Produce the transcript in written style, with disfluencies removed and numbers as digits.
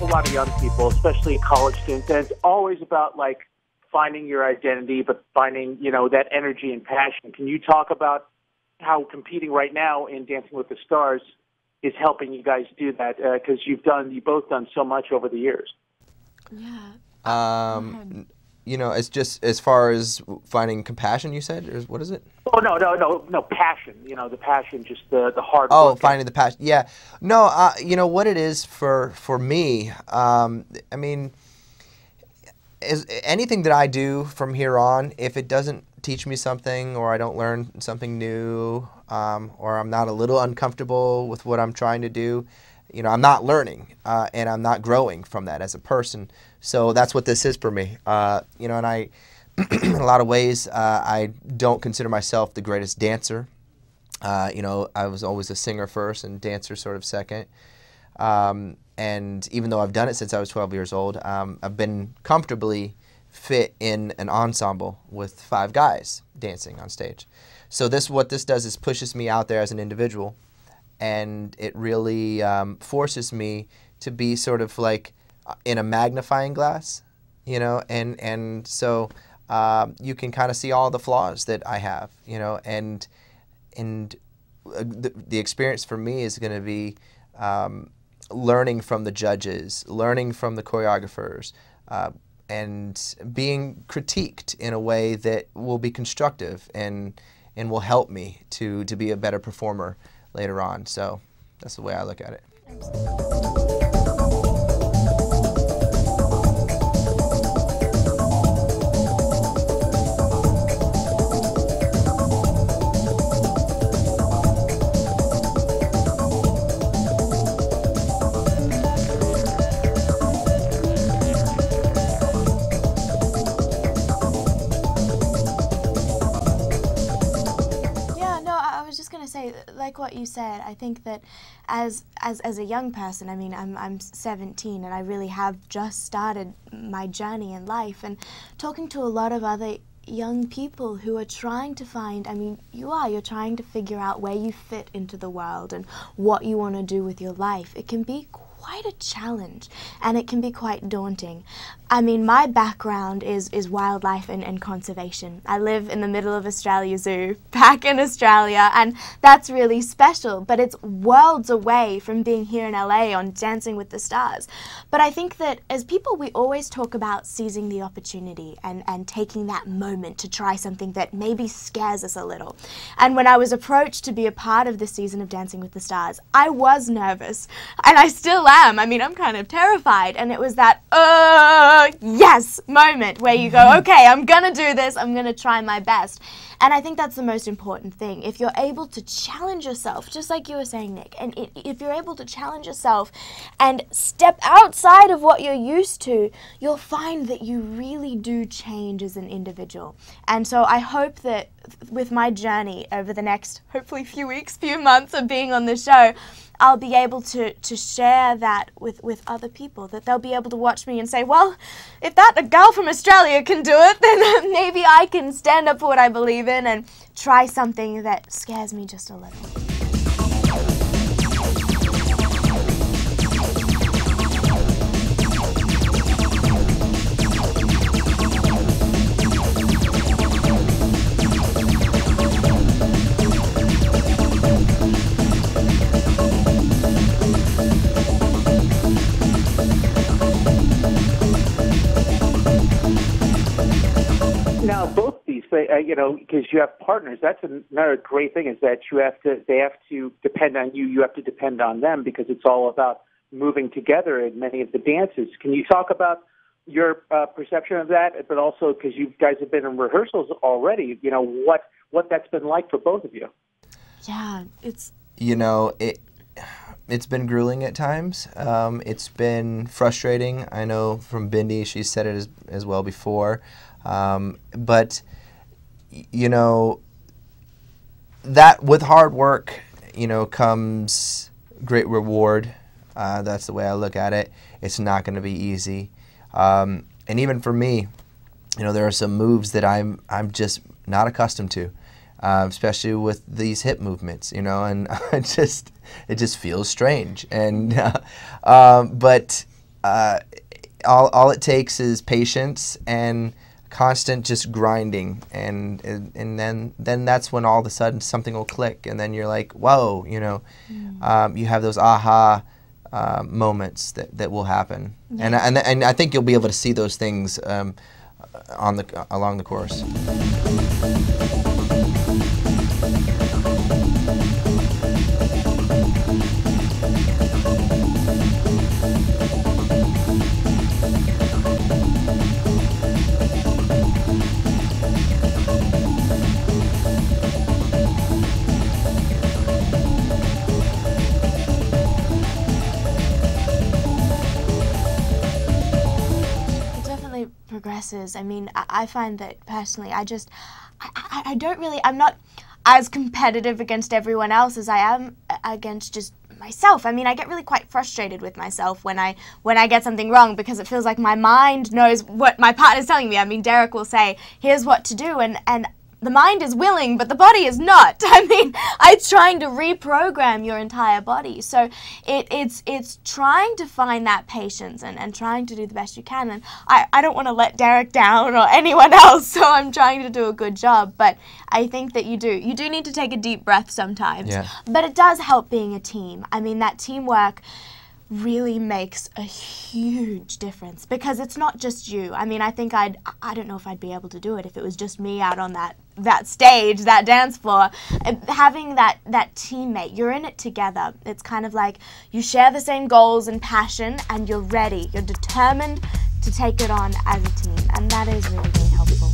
a lot of young people, especially college students, and it's always about like finding your identity, but finding, you know, that energy and passion. Can you talk about how competing right now in Dancing with the Stars is helping you guys do that? Because you both done so much over the years. Yeah. You know, it's just as far as finding compassion, you said, or what is it? Oh, no, passion. You know, the passion, just the hard work. Oh, finding the passion. Yeah. No, you know what it is for me. I mean, anything that I do from here on, if it doesn't teach me something, or I don't learn something new, or I'm not a little uncomfortable with what I'm trying to do, you know, I'm not learning, and I'm not growing from that as a person. So that's what this is for me. You know, and I, in a lot of ways, I don't consider myself the greatest dancer. You know, I was always a singer first and dancer sort of second. And even though I've done it since I was 12 years old, I've been comfortably fit in an ensemble with 5 guys dancing on stage. So what this does is pushes me out there as an individual, and it really forces me to be sort of like in a magnifying glass, you know, and so you can kind of see all the flaws that I have, you know, and the experience for me is going to be learning from the judges, learning from the choreographers, and being critiqued in a way that will be constructive and will help me to be a better performer later on. So that's the way I look at it. Like what you said, I think that as a young person, I mean, I'm 17 and I really have just started my journey in life, and talking to a lot of other young people who are trying to find, I mean, you're trying to figure out where you fit into the world and what you want to do with your life. It can be quite a challenge, and it can be quite daunting. I mean, my background is wildlife and conservation. I live in the middle of Australia Zoo, back in Australia, and that's really special, but it's worlds away from being here in LA on Dancing with the Stars. But I think that as people, we always talk about seizing the opportunity and taking that moment to try something that maybe scares us a little. And when I was approached to be a part of this season of Dancing with the Stars, I was nervous, and I still am. I mean, I'm kind of terrified, and it was that, yes moment where you go, okay, I'm gonna do this, I'm gonna try my best. And I think that's the most important thing. If you're able to challenge yourself, just like you were saying, Nick, and if you're able to challenge yourself and step outside of what you're used to, you'll find that you really do change as an individual. And so I hope that with my journey over the next, hopefully few weeks, few months of being on the show, I'll be able to share that with other people, that they'll be able to watch me and say, well, if a girl from Australia can do it, then maybe I can stand up for what I believe in and try something that scares me just a little. Now, both these, you know, because you have partners, that's another great thing, is that they have to depend on you. You have to depend on them, because it's all about moving together in many of the dances. Can you talk about your perception of that, but also because you guys have been in rehearsals already, you know, what that's been like for both of you? Yeah, it's... You know, it's been grueling at times. It's been frustrating. I know from Bindi, she said it as well before. But, you know, that with hard work, you know, comes great reward. That's the way I look at it. It's not going to be easy. And even for me, you know, there are some moves that I'm just not accustomed to, especially with these hip movements, you know, and it just feels strange. And but all it takes is patience and constant just grinding, and then that's when all of a sudden something will click, and then you're like, whoa, you know, you have those aha moments that will happen, and I think you'll be able to see those things along the course. Progresses. I mean, I find that personally, I don't really, I'm not as competitive against everyone else as I am against just myself. I mean, I get really quite frustrated with myself when I get something wrong, because it feels like my mind knows what my partner's telling me. I mean, Derek will say, here's what to do, and the mind is willing, but the body is not. I mean, it's trying to reprogram your entire body. So it's trying to find that patience and trying to do the best you can. And I don't want to let Derek down or anyone else, so I'm trying to do a good job. But I think that you do need to take a deep breath sometimes. Yeah. But it does help being a team. I mean, that teamwork really makes a huge difference, because it's not just you. I mean, I think I don't know if I'd be able to do it if it was just me out on that stage, that dance floor. Having that teammate, you're in it together. It's kind of like you share the same goals and passion, and you're ready. You're determined to take it on as a team, and that is really, really helpful.